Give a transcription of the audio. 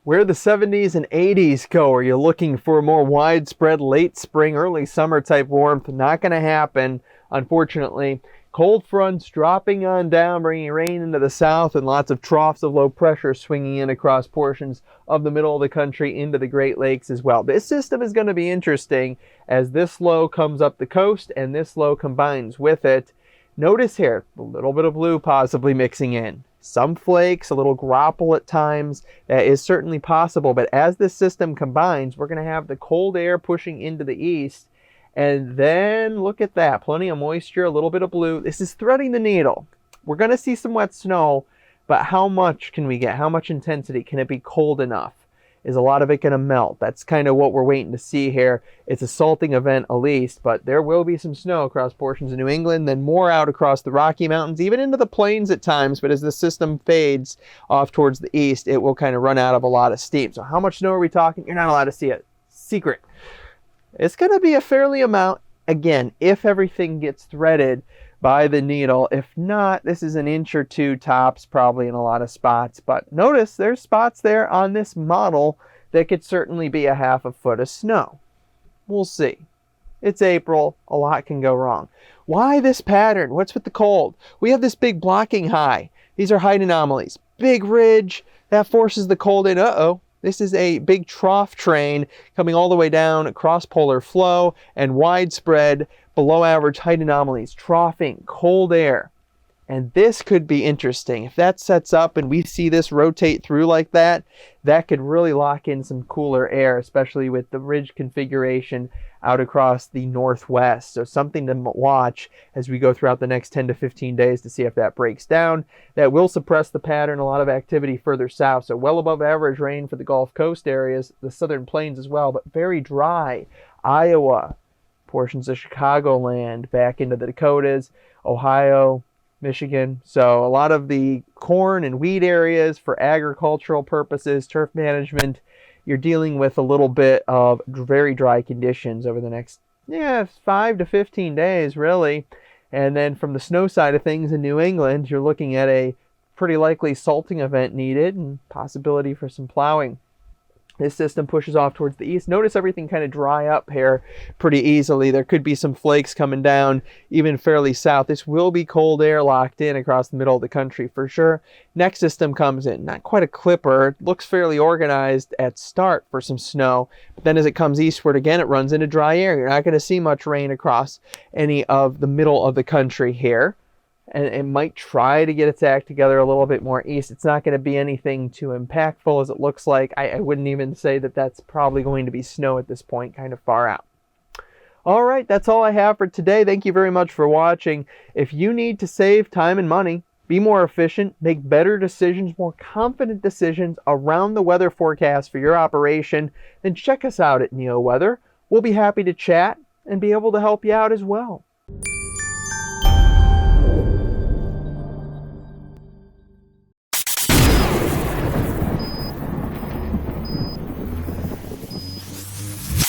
Where the 70s and 80s go, are you looking for a more widespread late spring, early summer type warmth? Not going to happen, unfortunately. Cold fronts dropping on down, bringing rain into the south, and lots of troughs of low pressure swinging in across portions of the middle of the country into the Great Lakes as well. This system is going to be interesting as this low comes up the coast and this low combines with it. Notice here, a little bit of blue possibly mixing in. Some flakes, a little grapple at times, that is certainly possible. But as this system combines, we're going to have the cold air pushing into the east. And then look at that, plenty of moisture, a little bit of blue. This is threading the needle. We're going to see some wet snow, but how much can we get? How much intensity? Can it be cold enough? Is a lot of it going to melt? That's kind of what we're waiting to see here. It's a salting event at least, but there will be some snow across portions of New England, then more out across the Rocky Mountains, even into the plains at times. But as the system fades off towards the east, it will kind of run out of a lot of steam. So how much snow are we talking? You're not allowed to see it. Secret. It's going to be a fairly amount, again, if everything gets threaded by the needle. If not, this is an inch or two tops probably in a lot of spots. But notice there's spots there on this model that could certainly be a half a foot of snow. We'll see. It's April. A lot can go wrong. Why this pattern? What's with the cold? We have this big blocking high. These are height anomalies. Big ridge. That forces the cold in. Uh-oh. This is a big trough train coming all the way down across polar flow and widespread below average height anomalies, troughing cold air. And this could be interesting. If that sets up and we see this rotate through like that, that could really lock in some cooler air, especially with the ridge configuration out across the northwest. So something to watch as we go throughout the next 10 to 15 days to see if that breaks down. That will suppress the pattern, a lot of activity further south. So well above average rain for the Gulf Coast areas, the southern plains as well, but very dry. Iowa, portions of Chicagoland, back into the Dakotas, Ohio, Michigan. So a lot of the corn and wheat areas for agricultural purposes, turf management, you're dealing with a little bit of very dry conditions over the next 5 to 15 days, really. And then from the snow side of things in New England, you're looking at a pretty likely salting event needed and possibility for some plowing. This system pushes off towards the east. Notice everything kind of dry up here pretty easily. There could be some flakes coming down even fairly south. This will be cold air locked in across the middle of the country for sure. Next system comes in. Not quite a clipper. Looks fairly organized at start for some snow. But then as it comes eastward again, it runs into dry air. You're not going to see much rain across any of the middle of the country here. And it might try to get its act together a little bit more east. It's not going to be anything too impactful as it looks like. I wouldn't even say that that's probably going to be snow at this point, kind of far out. All right, that's all I have for today. Thank you very much for watching. If you need to save time and money, be more efficient, make better decisions, more confident decisions around the weather forecast for your operation, then check us out at NeoWeather. We'll be happy to chat and be able to help you out as well.